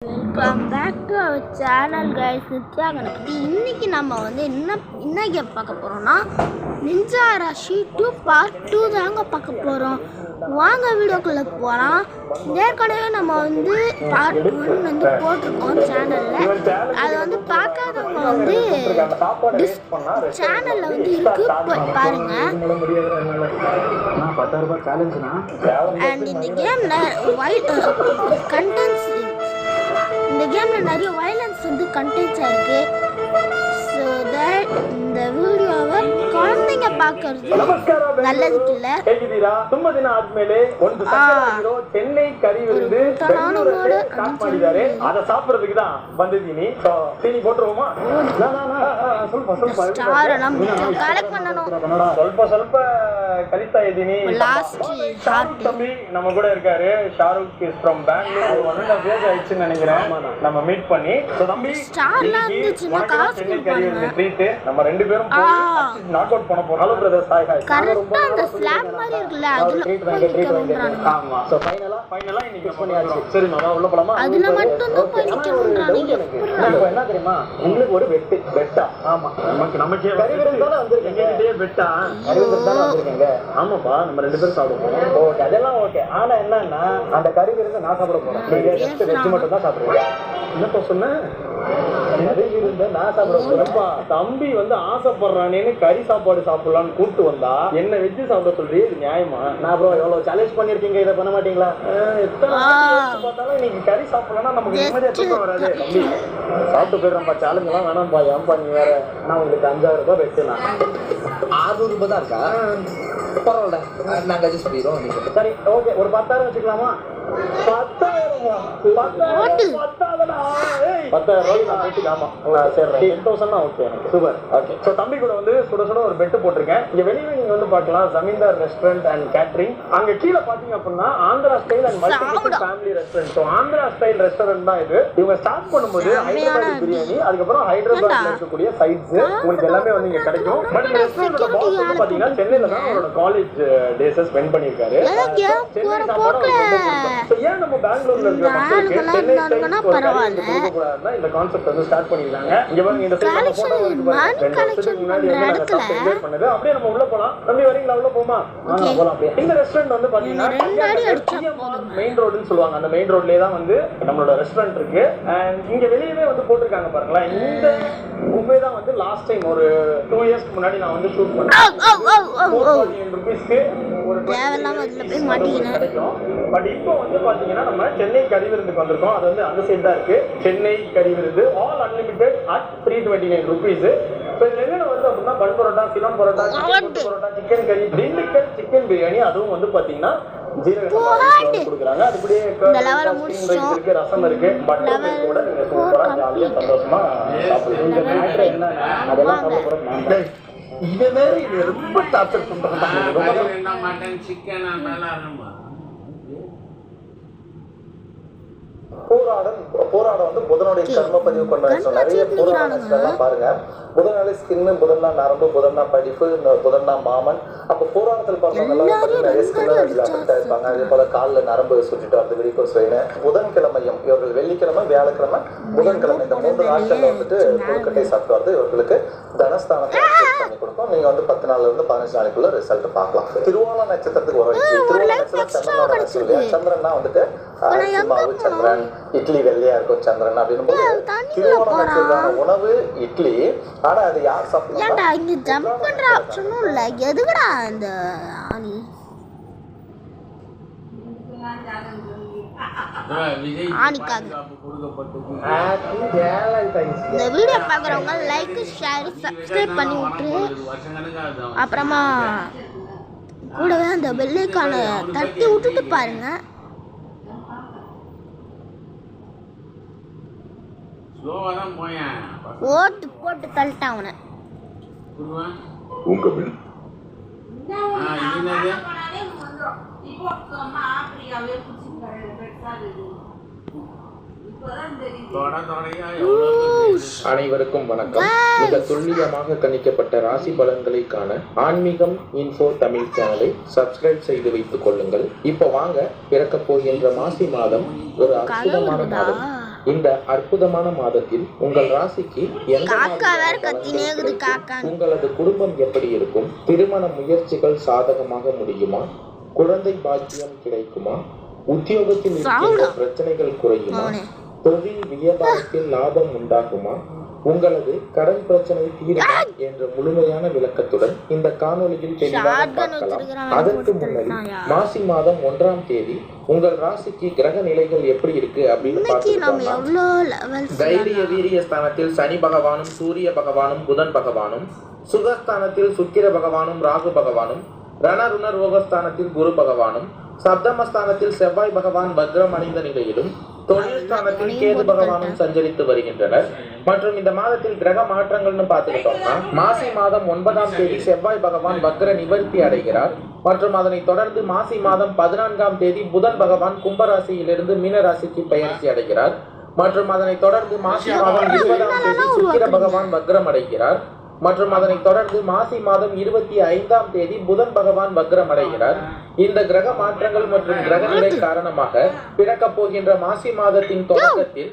Welcome back to our channel guys. Nithya Ganapathi. இன்னைக்கு நம்ம வந்து என்ன கேம் பார்க்க போகிறோம்னா நிஞ்சா ரஷி 2 பார்ட் 2 தாங்க பார்க்க போகிறோம். வாங்க வீடியோக்குள்ளே போகலாம். ஏற்கனவே நம்ம வந்து பார்ட் 1 வந்து போட்டிருக்கோம் சேனலில். அது வந்து பார்க்காதவங்க வந்து சேனலில் வந்து இருக்கு, போய் பாருங்க. அண்ட் இந்த கேமில் கண்டென்ட்ஸ், இந்த கேமில் நிறைய வயலன்ஸ் வந்து கண்டென்ட்ஸாக இருக்குது. ஸோ தட் இந்த வீடியோவை குழந்தைங்க பார்க்கறது நல்லதுக்கு இல்லை. கலெக்ட் பண்ணணும். நம்ம கூட இருக்காரு ஷாருக் ஃப்ரம் பெங்களூர். நினைக்கிறேன் நம்ம மீட் பண்ணி ஸ்டார்லாம் இருந்துச்சுன்னா காசு கொடுப்பாங்க. நம்ம ரெண்டு பேரும் நாக் அவுட் பண்ண போறோம். Hello brothers, hi hi. கரெக்ட்டா அந்த ஸ்லாப் மாதிரி இருக்குல, அதுல போய் நிக்கறாங்க. ஆமா, சோ ஃபைனலா இன்னைக்கு பண்ணியாச்சு. சரி, நான் உள்ள போலாமா? அதுல மட்டும் தான் போய் நிக்கறாங்க. இப்போ என்ன தெரியுமா, உங்களுக்கு ஒரு பெட்டா. ஆமா, நமக்கு கறிவிருந்தால வந்திருக்கீங்க. எங்ககிட்டயே பெட்டா கறிவிருந்தால வந்திருக்கீங்க. ஆமாப்பா, நம்ம ரெண்டு பேரும் சாப்பிட போறோம். ஓகே, அதெல்லாம் ஓகே. ஆனா என்னன்னா அந்த கறிவிருந்த நான் சாப்பிட போறேன். நீங்க ஜஸ்ட் வெஜ் மட்டும் தான் சாப்பிடுவீங்க. என்னப்பா சொன்ன? கறிவிருந்த நான் சாப்பிட போறேன்ப்பா. தம்பி வந்து ஆசைப்படுறானேன்னு கறி சாப்பாடு சாப்பிடலான்னு கூப்பிட்டு வந்தா என்ன வெஜ் சாப்பிட சொல்றீ? இது நியாயமா? நான் அப்புறம் எவ்வளவு சேலஞ்ச் பண்ணிருக்கீங்க, இதை பண்ண மாட்டீங்களா? எத்தனை பார்த்தாலும் இன்னைக்கு கறி சாப்பிடலன்னா நமக்கு நிம்மதியா தூக்கம் வராது. தம்பி சாப்பிட்டு போயிடுறேன்ப்பா, சேலஞ்ச் எல்லாம் வேணாம்ப்பா. ஏன்பா நீ வேற? நான் உங்களுக்கு 5000 ரூபாய் வெட்டுனா 600 ரூபாய் தான் இருக்கா? பரவாயில்ல, நாங்க அட்ஜஸ்ட் பண்ணிடுறோம். சரி, ஓகே, ஒரு 10,000 வச்சுக்கலாமா? 10,000 தம்பி கூட வந்து சுட சுட ஒரு பெட் போட்டிருக்கேன். இங்க வெளியே நீங்க வந்து பார்க்கலாம், ஜமீன்தார் ரெஸ்டாரண்ட் அண்ட் கேட்டரிங். அங்க கீழே பாத்தீங்க அப்படின்னா Andhra style and multi family restaurant. So Andhra style restaurant தான் இது. இவங்க ஸ்டார்ட் பண்ணும்போது ஹைதராபாத் பிரியாணி, அதுக்கப்புறம் ஹைதராபாத்ல இருக்கக்கூடிய சைட்ஸ் உங்களுக்கு எல்லாமே வந்து இங்க கிடைக்கும். பட் இந்த ரெஸ்டாரண்டோட பாஸ் வந்து பாத்தீங்கன்னா சென்னையில தான் அவரோட காலேஜ் டேஸ் ஸ்பெண்ட் பண்ணிருக்காரு. சென்னை சாப்பாடு ஏன் நம்ம பெங்களூர்ல இருக்கிற மக்களுக்கு சென்னை ஸ்டைல் கொடுக்க கூடாதுன்னா இந்த கான்செப்ட் வந்து ஸ்டார்ட் பண்ணிருக்காங்க. இங்க பாருங்க, இந்த சைடு நம்ம போட்டோ முன்னாடி என்ஜாய் பண்ணது. அப்படியே நம்ம உள்ள போலாம். தம்பி வரீங்களா? உள்ள போமா? போலாம். அப்படியே இந்த ரெஸ்டாரண்ட் வந்து பாத்தீங்கன்னா மெயின் ரோடுன்னு சொல்லுவாங்க. அந்த மெயின் ரோட்லயே தான் வந்து நம்மளோட ரெஸ்டாரண்ட் இருக்கு. அண்ட் இங்க வெளியவே வந்து போட்டிருக்காங்க பாருங்களா. இந்த புஃபே தான் வந்து லாஸ்ட் டைம் ஒரு 2 இயர்ஸ்க்கு முன்னாடி நான் வந்து ஷூட் பண்ணேன். 449 ரூபீஸ்க்கு ஒரு கிடைக்கும். பட் இப்போ வந்து பாத்தீங்கன்னா நம்ம சென்னை கறிவிருந்துக்கு வந்திருக்கோம். அது வந்து அந்த சைடு தான் இருக்கு. சென்னை கறிவிருந்து ஆல் அன்லிமிட்டெட் அட் 329 ரூபீஸ். இப்போ இதுல என்ன வந்து அப்படின்னா பன் பரோட்டா, சிலோன் பரோட்டா, பரோட்டா, சிக்கன் கறி, திண்டுக்கல் சிக்கன் பிரியாணி, அதுவும் வந்து பாத்தீங்கன்னா கொடுக்குறாங்க. அதுபடியே இருக்கு, ரசம் இருக்கு, பட்டர் கூட நீங்க சூப்பரா ஜாலியா சந்தோஷமா சாப்பிடுங்க. அதெல்லாம் சாப்பிட போறோம். இந்த மாதிரி ரொம்ப டார்ச்சர் பண்றாங்க. மட்டன் சிக்கன் போராட வந்து புதனுடைய கர்ம பதிவு கொண்ட நிறைய புராணம் பாருங்க. புதனாலே ஸ்கின்னு, புதன்னா நரம்பு, புதன்னா படிப்பு, புதன்னா மாமன். அப்ப புராணத்தில் பார்த்தவங்க நிறைய ஸ்கின் அஃபெக்ட் ஆயிருப்பாங்க. அதே போல காலில் நரம்பு சுற்றிட்டு வந்து வெடிக்கோஸ் வேணும். புதன்கிழமையும் இவர்கள் வெள்ளிக்கிழமை, வியாழக்கிழமை, புதன்கிழமை இந்த 3 நாட்கள்ல வந்துட்டு கொழுக்கட்டை சாப்பிட்டு வந்து இவர்களுக்கு தனஸ்தானத்தை பண்ணி கொடுக்கும். நீங்க வந்து 10 நாள்ல இருந்து 15 நாளைக்குள்ள ரிசல்ட் பார்க்கலாம். திருவோண நட்சத்திரத்துக்கு வரும். திருவோண நட்சத்திரம் சந்திரனோட நட்சத்திரம். சந்திரன்னா வந்துட்டு மாவு சந்திரன், இட்லி வெள்ளையா இருக்கும் சந்திரன் அப்படின்னு போது திருவோண நட்சத்திரம் உணவு இட்லி. ஆனா அது யார் சாப்பிடுறாங்க? இங்க ஜம்ப் பண்ற ஆப்ஷனும் இல்ல. எதுக்குடா இந்த ஆனி? இந்த வீடியோ பார்க்குறவங்க லைக், ஷேர், சப்ஸ்கிரைப் பண்ணி விட்டு அப்புறமா கூடவே அந்த பெல்லைக்கான தட்டி விட்டுட்டு பாருங்க. ஓட்டு போட்டு தள்ளிட்டான் அவனை. அனைவருக்கும் வணக்கம். மிக துல்லியமாக கணிக்கப்பட்ட ராசி பலன்களை காண ஆன்மீகம் இன்ஃபோ தமிழ் சேனலை சப்ஸ்கிரைப் செய்து வைத்துக் கொள்ளுங்கள். இப்போ வாங்க, பிறக்க போகின்ற மாசி மாதம் ஒரு அற்புதமான மாதம். இந்த அற்புதமான மாதத்தில் உங்கள் ராசிக்கு எந்த காக்கா வேற மாதிரியான கத்தினே இருக்குது பலன்கள் காக்கா. உங்களது குடும்பம் எப்படி இருக்கும்? திருமண முயற்சிகள் சாதகமாக முடியுமா? குழந்தை பாக்கியம் கிடைக்குமா? உத்தியோகத்தில் இருக்கின்ற பிரச்சனைகள் குறையுமா? தொழில் வியாபாரத்தில் லாபம் உண்டாகுமா? உங்களது கடன் பிரச்சனை தீருமா என்ற முழுமையான விளக்கத்துடன் இந்த காணொளியில் தெளிவாக பார்க்கலாம். அதற்கு முன்னாடி மாசி மாதம் 1ஆம் தேதி உங்கள் ராசிக்கு கிரக நிலைகள் எப்படி இருக்கு அப்படின்னு பார்த்துக்கலாம். தைரிய வீரிய ஸ்தானத்தில் சனி பகவானும் சூரிய பகவானும் புதன் பகவானும், சுகஸ்தானத்தில் சுக்கிர பகவானும் ராகு பகவானும், ரணருண ரோகஸ்தானத்தில் குரு பகவானும், சப்தமஸ்தானத்தில் செவ்வாய் பகவான் வக்ரம் அடைந்த நிலையிலும், தொழில் ஸ்தானத்தில் கேது பகவானும் சஞ்சரித்து வருகின்றனர். மற்றும் இந்த மாதத்தில் கிரக மாற்றங்கள்னு பார்த்துக்கிட்டோம்னா மாசி மாதம் 9ஆம் தேதி செவ்வாய் பகவான் வக்ர நிவர்த்தி அடைகிறார். மற்றும் அதனை தொடர்ந்து மாசி மாதம் 14ஆம் தேதி புதன் பகவான் கும்பராசியிலிருந்து மீன ராசிக்கு பெயர்ச்சி அடைகிறார். மற்றும் அதனை தொடர்ந்து மாசி மாதம் 20ஆம் தேதி சுக்கிர பகவான் வக்ரம் அடைகிறார். மற்றும் அதனை தொடர்ந்து மாசி மாதம் 25ஆம் தேதி புதன் பகவான் வக்ரம் அடைகிறார். இந்த கிரக மாற்றங்கள் மற்றும் கிரக நிலை காரணமாக பிறக்க போகின்ற மாசி மாதத்தின் தொடக்கத்தில்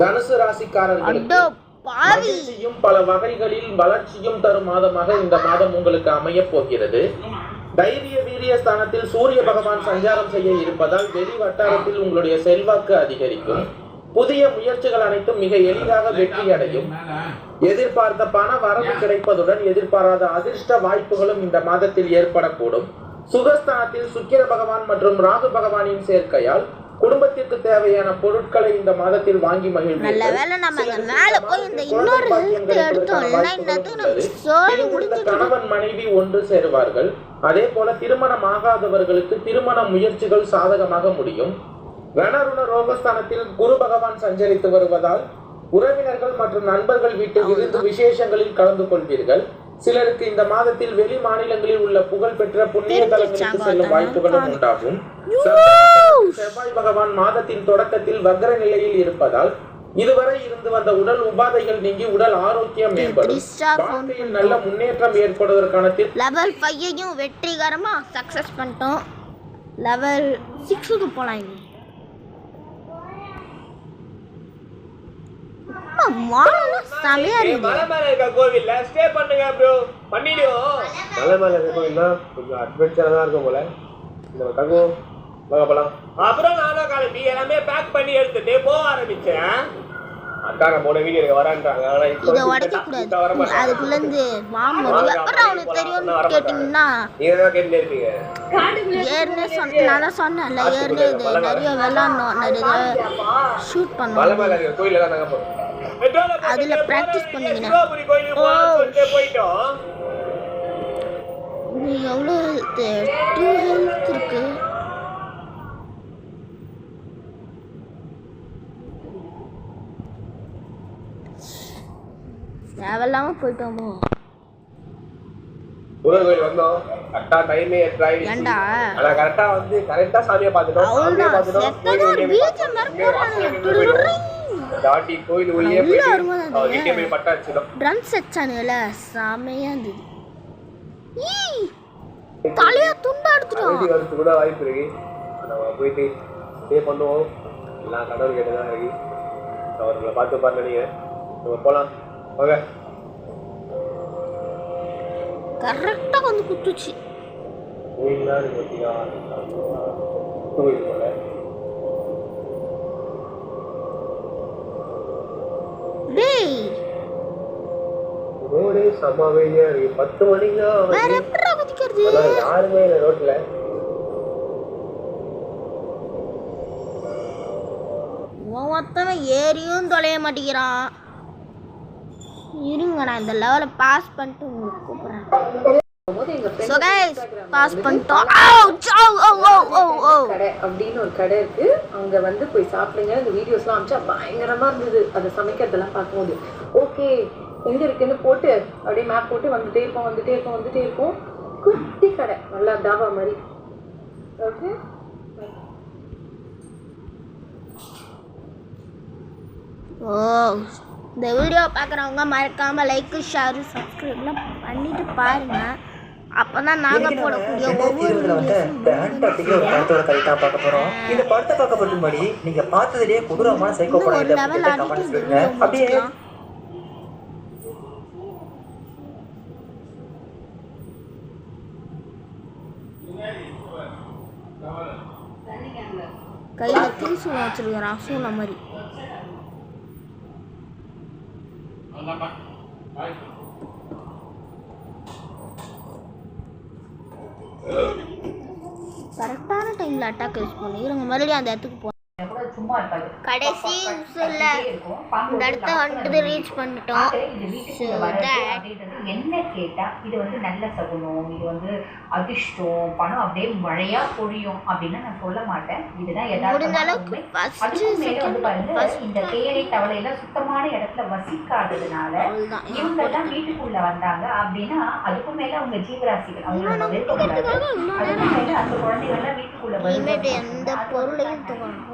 தனுசு ராசிக்காரர்களுக்கு மகிழ்ச்சியும் பல வகைகளில் வளர்ச்சியும் தரும் மாதமாக இந்த மாதம் உங்களுக்கு அமைய போகிறது. தைரிய வீரிய ஸ்தானத்தில் சூரிய பகவான் சஞ்சாரம் செய்ய இருப்பதால் வெளி வட்டாரத்தில் உங்களுடைய செல்வாக்கு அதிகரிக்கும். புதிய முயற்சிகள் அனைத்தும் மிக எளிதாக வெற்றி அடையும். எதிர்பார்த்த பண வரவு கிடைப்பதுடன் எதிர்பாராத அதிர்ஷ்ட வாய்ப்புகளும் இந்த மாதத்தில் ஏற்படக்கூடும். சுகஸ்தானத்தில் சுக்கிர பகவான் மற்றும் ராகு பகவானின் சேர்க்கையால் குடும்பத்திற்கு தேவையான பொருட்களை இந்த மாதத்தில் வாங்கி மகிழ்வீர்கள். கணவன் மனைவி ஒன்று சேருவார்கள். அதே போல திருமணம் ஆகாதவர்களுக்கு திருமண முயற்சிகள் சாதகமாக முடியும். ரணருண ரோகஸ்தானத்தில் குரு பகவான் சஞ்சரித்து வருவதால் உறவினர்கள் மற்றும் நண்பர்கள் வீட்டு விருந்து விசேஷங்களில் கலந்து கொள்வீர்கள். சிலருக்கு இந்த மாதத்தில் வெளி மாநிலங்களில் உள்ள புகழ்பெற்ற புண்ணிய தலங்களுக்கு செல்லும் வாய்ப்புகளும் உண்டாகும். செவ்வாய் பகவான் மாதத்தின் தொடக்கத்தில் வக்ர நிலையில் இருப்பதால் இதுவரை இருந்து வந்த உடல் உபாதைகள் நீங்கி உடல் ஆரோக்கியம் மேம்படும். வாழ்க்கையில் நல்ல முன்னேற்றம் ஏற்படுவதற்கான லெவல் 5 வெற்றிகரமா சக்சஸ் பண்ணிட்டோம். லெவல் 6க்கு போலாம். கோவில்ல ஸ்டே பண்ணுங்க ப்ரோ, பண்ணிடுவோம். மலை மேல இருக்க கோவில்னா கொஞ்சம் அட்வென்ச்சரா தான் இருக்கும் போல. இந்த தங்கம் வாங்க போலாம். அப்புறம் நானும் கிளம்பி எல்லாமே பேக் பண்ணி எடுத்துட்டு போக ஆரம்பிச்சேன். அக்காங்க போன வீடியோ வரான்றாங்க. ஆனா இத உடைக்க கூடாது. அதுக்குள்ள இருந்து வாம் வருது. அப்புறம் அவனுக்கு தெரியும் கேட்டிங்கன்னா நீங்க தான் கேட்டுட்டே இருப்பீங்க. ஏர்னே நான் சொன்னேன்ல, ஏர்னே இது நிறைய வெளாடணும், நிறைய ஷூட் பண்ணணும். மலை மேல இருக்க கோயில்ல தான் நாங்க போறோம். அதுல பிராக்டிஸ் பண்ணீங்க. நீ எவ்வளவு 2 ஹெல்த் இருக்கு. தேவையில்லாம போயிட்டோமோ. கோயில் வந்தோம். கரெக்டா டைமே டிரைவ். ஏண்டா அத கரெக்டா வந்து கரெக்டா சாமியை பார்த்துட்டோம். சாமியை பார்த்துட்டோம். டாடி கோயில் உள்ளே போய் வீட்டே போய் பட்டாச்சுடா. ட்ரம்ஸ் அச்சானேல சாமையா இருந்தது. தலைய துண்டா எடுத்துறோம். வீடியோ எடுத்து கூட வாய்ப்பு இருக்கு. நம்ம போயிட்டு ஸ்டே பண்ணுவோம். எல்லாம் கடவுள் கிட்ட தான் இருக்கு. அவர்களை பார்த்து பாருங்க. நீங்க நம்ம போலாம் வாங்க. கரெக்டா வந்து குத்துச்சு. கோயில்ல இருக்கீங்க. கோயில் போல டேய் ரோடே சமாவேயா இருக்கு. 10 மணிக்கு தான் வேற எப்பறா குதிக்கிறது? யாருமே இல்ல ரோட்ல. ஒவ்வொருத்தவன் ஏறியும் தொலைய மாட்டேங்கிறான். இருங்க நான் இந்த லெவலை பாஸ் பண்ணிட்டு உங்களுக்கு கூப்பிடுறேன். So guys, பாஸ் பண்ணிட்டோம். கடை அப்படின்னு ஒரு கடை இருக்கு. அங்க வந்து போய் சாப்பிடுங்க. இந்த வீடியோஸ்லாம் அமிச்சா பயங்கரமா இருந்தது. அதை சமைக்கிறதெல்லாம் பார்க்கும்போது ஓகே எங்க இருக்குன்னு போட்டு அப்படியே மேப் போட்டு வந்துட்டே இருப்போம். குட்டி கடை, நல்லா தாபா மாதிரி. ஓகே இந்த வீடியோ பார்க்குறவங்க மறக்காம லைக் ஷேர் சப்ஸ்கிரைப்லாம் பண்ணிட்டு பாருங்க. அப்பதான் நாங்க போடக்கூடிய ஒவ்வொரு படத்தோட கதை தான் பார்க்க போறோம். இந்த படத்தை பார்க்க போறதுக்கு முன்னாடி நீங்க பார்த்ததுலயே கொடூரமான சைக்கோ படம் இது அப்படின்னு கமெண்ட்ஸ் பண்ணுங்க. அப்படியே கையில திரிசூலம் வச்சிருக்கிறான் சூளம் மாதிரி. கரெக்டான டைம்ல அட்டாக் யூஸ் பண்ணி இருங்க மறுபடியும் அந்த இடத்துக்கு போ. சும்மா இருக்காது. கடைசி உசுல இந்த இடத்த வந்துட்டு ரீச் பண்ணிட்டோம். என்ன கேட்டா இது வந்து நல்ல சகுனம், இது வந்து அதிர்ஷ்டம், பணம் அப்படியே மழையா பொழியும் அப்படின்னு நான் சொல்ல மாட்டேன். இதுதான் அதுக்கும் மேல வந்து பாருங்க, இந்த தேயிலை தவளை எல்லாம் சுத்தமான இடத்துல வசிக்காததுனால இவங்க எல்லாம் வீட்டுக்குள்ள வந்தாங்க அப்படின்னா அதுக்கும் மேல அவங்க ஜீவராசிகள் அவங்களோட அதுக்கும் மேல அந்த குழந்தைகள் எல்லாம் வீட்டுக்குள்ள வருது. எந்த பொருளையும் தோணும்.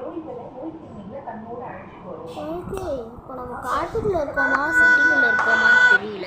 ஓகே, இப்போ நம்ம காட்டுக்குள்ள இருக்கோமா சிட்டிக்குள்ள இருக்கோமா தெரியல.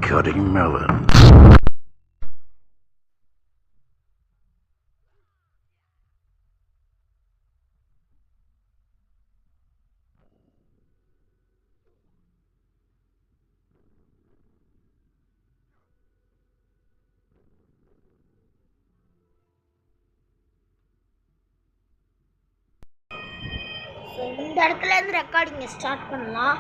Cutting melon. இந்த இடத்துல இருந்து ரெக்கார்டிங் ஸ்டார்ட் பண்ணலாம்.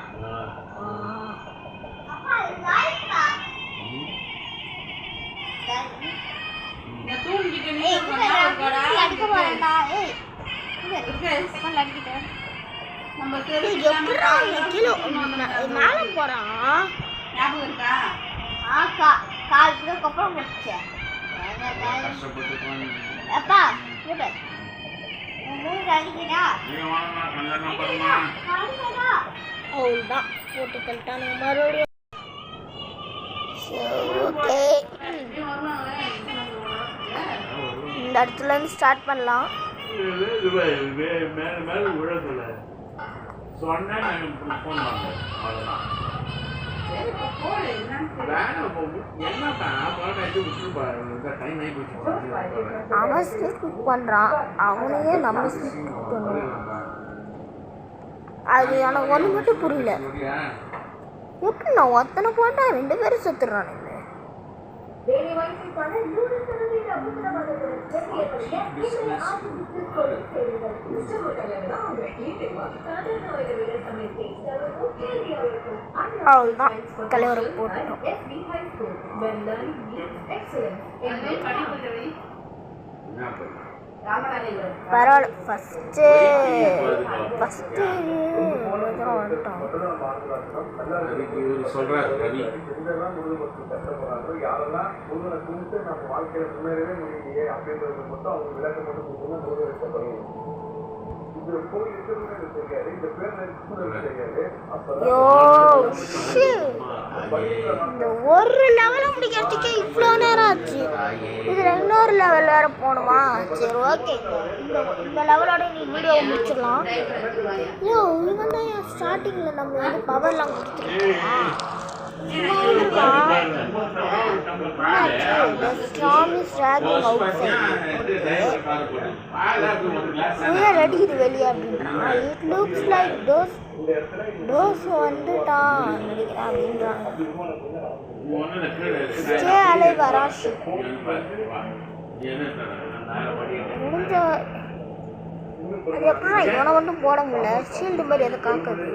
மேல போறான் அப்புறம் முடிச்ச அப்பா அவ்வளோதான் போட்டு கழிட்டானுங்க மறுபடியும். ஓகே, இந்த இடத்துல இருந்து ஸ்டார்ட் பண்ணலாம். அவன் ஸ்பீட் குக் பண்றான், அவனையே நம்ம ஸ்பீட் குக் பண்ணுவோம். அது எனக்கு ஒன்று மட்டும் புரியல, எப்படி நான் ஒத்தனை போட்டா 2 பேரும் செத்துடுறானுங்க. அவ்வளோதான் தலைவரை போட்டோம். பரவாயில்ல, ஃபஸ்ட்டு வந்துட்டோம். யாரெல்லாம் முருகனை கும்பிட்டு நம்ம வாழ்க்கையில முன்னேறவே முடியலையே அப்படின்றது மட்டும் அவங்க விளக்கம் மட்டும் கொடுத்தோம்னா முருகன் சொல்லணும். இந்த கோயில் இருக்கிறது தெரியாது, இந்த பேர் தெரியாது. இந்த ஒரு லெவலை முடிக்கிறதுக்கே இவ்வளோ நேரம் ஆச்சு. இதுல இன்னொரு லெவல் வேற போகணுமா? சரி ஓகே, இந்த லெவலோட நீ வீடியோ முடிச்சிடலாம். ஐயோ, இவன் தான் ஸ்டார்டிங்ல நம்ம வந்து பவர்லாம் கொடுத்துருக்கோம். The storm is dragging outside. We are ready to வெளியே அப்படின்றான். It looks like those வந்துட்டான் நினைக்கிறேன் அப்படின்றாங்க. Stay alive, Arashi. முடிஞ்ச அது எப்படின்னா இவனை மட்டும் போட முடியல, ஷீல்டு மாதிரி எதை காக்குது.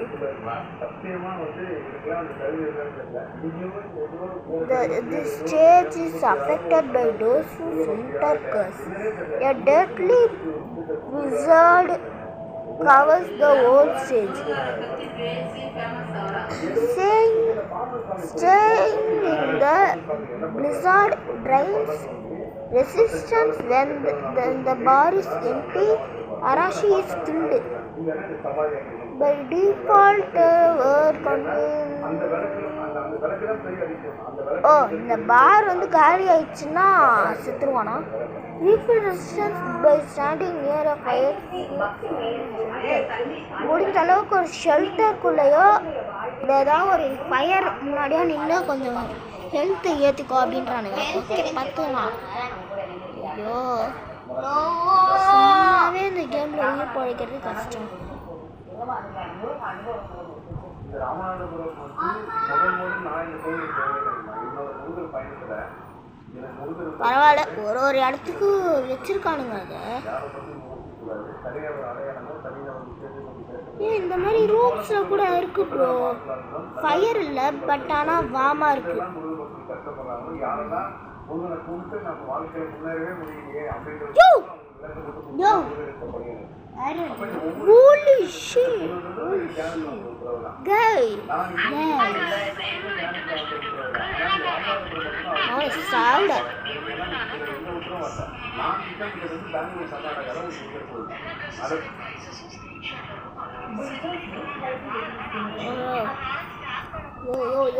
This stage is affected by those who enter curse. A deadly wizard covers the whole stage. Staying in the blizzard drains resistance when the bar is empty. Arashi is killed. By default, இந்த பார் வந்து காலி ஆயிடுச்சுன்னா செத்துருவானா? Refill resistance by standing near a fire. முடிஞ்ச அளவுக்கு ஒரு ஷெல்டருக்குள்ளேயோ ஏதாவது ஒரு fire முன்னாடியோ நின்று கொஞ்சம் ஹெல்த் ஏற்றிக்கோ அப்படின்றானுங்க. ஓகே பார்த்துக்கலாம். ஐயோ சும்மாவே இந்த கேமில் உயிர் பழைக்கிறது கஷ்டம். பரவாயில்ல, ஒரு இடத்துக்கு வச்சிருக்கானுங்க அதை. இந்த மாதிரி ரூம்ஸ்ல கூட இருக்கு ப்ரோ. ஃபயர் இல்லை, பட் ஆனால் வாமா இருக்கு. Yo! Holy shit! Guys! Oh, sound!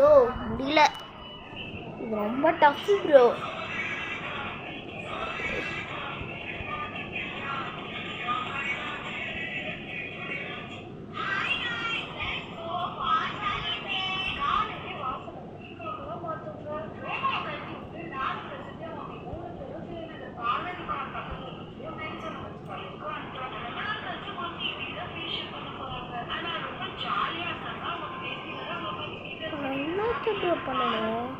Yo! முடியல. இது ரொம்ப டஃப் ப்ரோ. பண்ணணும்.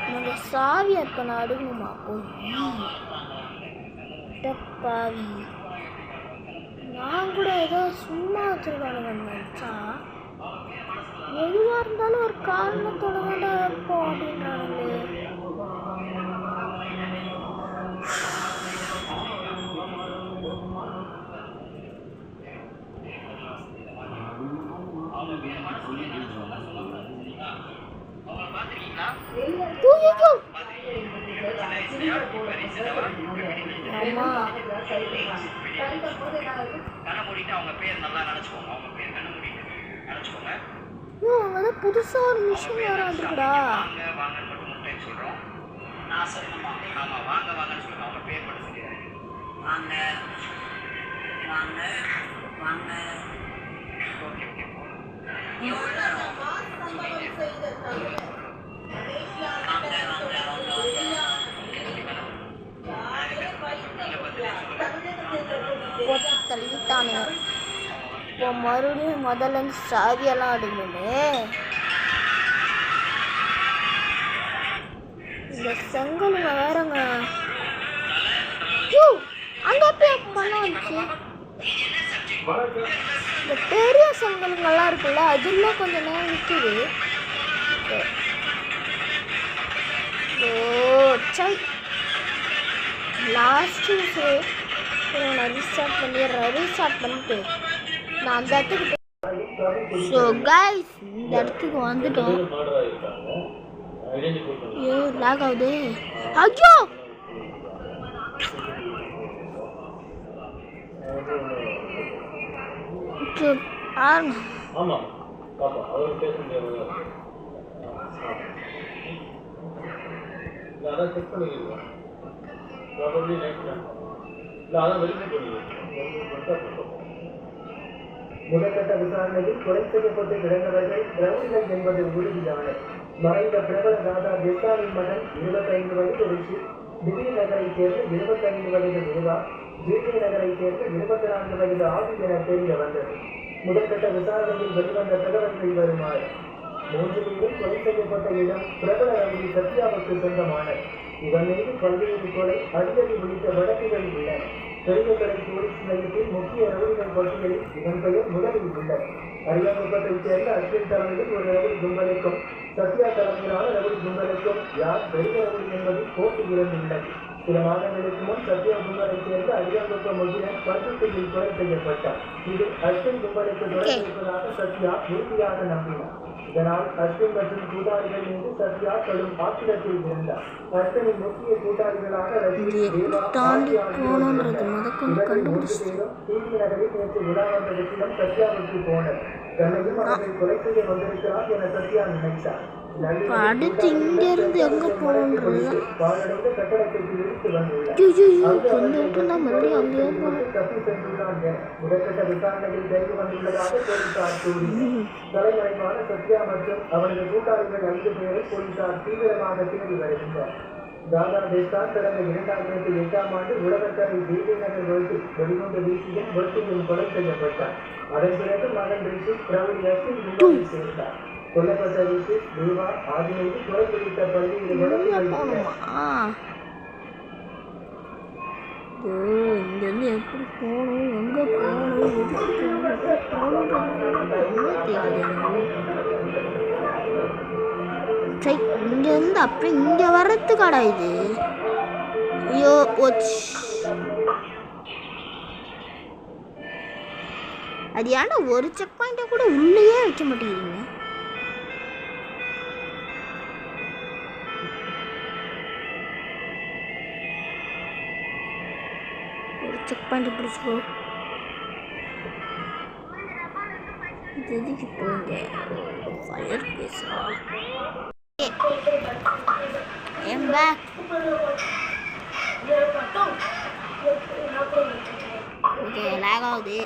என்னோட சாவி அப்ப நான் அடுக்கணுமா? பாவி, நான் கூட ஏதோ சும்மா வச்சிருக்கானுங்க நினைச்சா, எதுவாக இருந்தாலும் ஒரு காரணத்தோட தான் இருப்போம் அப்படின்றானுங்களே. புதுசா ஒரு மிஷின் வேற வந்துருக்குடா. போட்டு தள்ளிட்டானுங்க. இப்போ மறுபடியும் முதல்ல இருந்து சாவியெல்லாம் அடுக்கணுமே. இந்த செங்கலுங்க வேறங்க. அங்க போய் பண்ண வந்துச்சு. இந்த பெரிய செங்கலுங்கெல்லாம் இருக்குல்ல, அதுலாம் கொஞ்சம் நேரம் நிற்குது. ஓ லாஸ்ட் நான் ரீஸ்டார்ட் பண்ணிட்டு நான் அந்த இடத்துக்கு. ஸோ கைஸ், இந்த இடத்துக்கு வந்துட்டோம். ஐயோ லாக் ஆகுது. ஐயோ முதற்கட்ட விசாரணையில் கொலை செய்யப்பட்டு கிடந்தவர்கள் திரௌடிகள் என்பது உறுதியான மறைந்த பிரபல ராதா பிர்சாவின் மகன் 25 வயது ரிஷி, திடீர் நகரை சேர்ந்த 25 வயது நிர்வா, ஜிடி நகரை சேர்ந்த 24 வயது ஆதி என தெரிய வந்தது. முதற்கட்ட விசாரணையில் வெளிவந்த தகவல்கள் வருமாறு 3 பேரும் கொலை செய்யப்பட்ட இடம் பிரபல ரவுடி சத்யாவுக்கு சொந்தமானது. இவன் மீது பல்வேறு கொலை, அடிதடி உள்ளிட்ட வழக்குகள் உள்ளன. பெரியகடை போலீஸ் நிலையத்தில் முக்கிய ரவுடிகள் பட்டியலில் இவன் பெயர் முதலில் உள்ளது. அரியாங்குப்பத்தைச் சேர்ந்த அஸ்வின் தலைமையில் ஒரு ரவுடி கும்பலுக்கும் சத்யா தலைமையிலான ரவுடி கும்பலுக்கும் யார் பெரிய ரவுடி என்பதில் போட்டி இருந்துள்ளது. சில மாதங்களுக்கு முன் சத்யா கும்பலைச் சேர்ந்த அரியாங்குப்பம் முகிலன் பருத்தியில் கொலை செய்யப்பட்டார். இது அஸ்வின் கும்பலுக்கு தொடர்பு இருப்பதாக சத்யா உறுதியாக நம்பினார். இதனால் அஸ்வின் மற்றும் கூட்டாளிகள் மீது சத்யா கடும் ஆத்திரத்தில் இருந்தார். அஸ்வினின் முக்கிய கூட்டாளிகளாக நகரில் நேற்று விழா வந்த விஷயம் சத்யாவுக்கு போனது. தன்னையும் அவர்கள் கொலை செய்ய வந்திருக்கிறார் என சத்யா நினைத்தார். அடுத்து இங்க இருந்து எங்க போகணுன்றது பாழடைந்த கட்டடத்திற்கு இழுத்து வந்துள்ளார். முதற்கட்ட விசாரணையில் கைது வந்துள்ளதாக போலீசார் கூறினர். தலைமறைவான சத்யா மற்றும் அவரது கூட்டாளிகள் 5 பேரை போலீசார் தீவிரமாக தேடி வருகின்றனர். தாதா தேசான் கடந்த 2008ஆம் ஆண்டு உலகக்கரை தேவி நகர் ரோட்டில் வெடிகுண்டு வீசியும் வெட்டியும் கொலை செய்யப்பட்டார். அதன் பிறகு மகன் ரிஷி ரவுடி அஸ்வின் கும்பலில் சேர்ந்தார். கொல்லப்பட்ட ரிஷி தேவா ஆகியோருக்கு கொலை குறித்த பல்வேறு வழக்குகள் இங்கிருந்து எப்படி போகணும், எங்க போகணும், இங்கேருந்து அப்படி இங்கே வர்றதுக்காடா இது? ஐயோ போச்சு. அது ஏன்னா ஒரு செக் பாயிண்ட்டை கூட உள்ளேயே வைக்க மாட்டேங்கிறீங்க. ஒரு செக் பாயிண்ட் பிடிச்சிக்கோ. இது எதுக்கு போங்க? ஃபயர் பேசா I'm back. Okay, lag ஆகுது.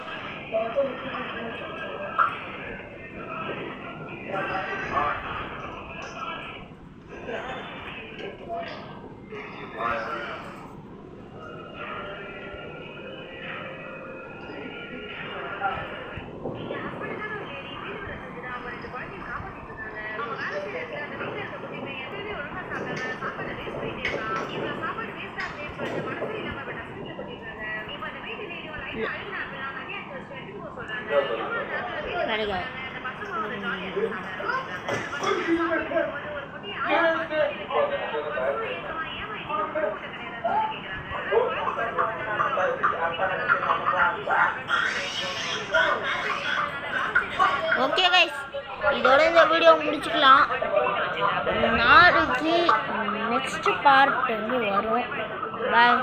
ஓகே கைஸ், இதோட இந்த வீடியோ முடிச்சுக்கலாம். நாளைக்கு நெக்ஸ்ட் பார்ட் வந்து வரும். பாய்.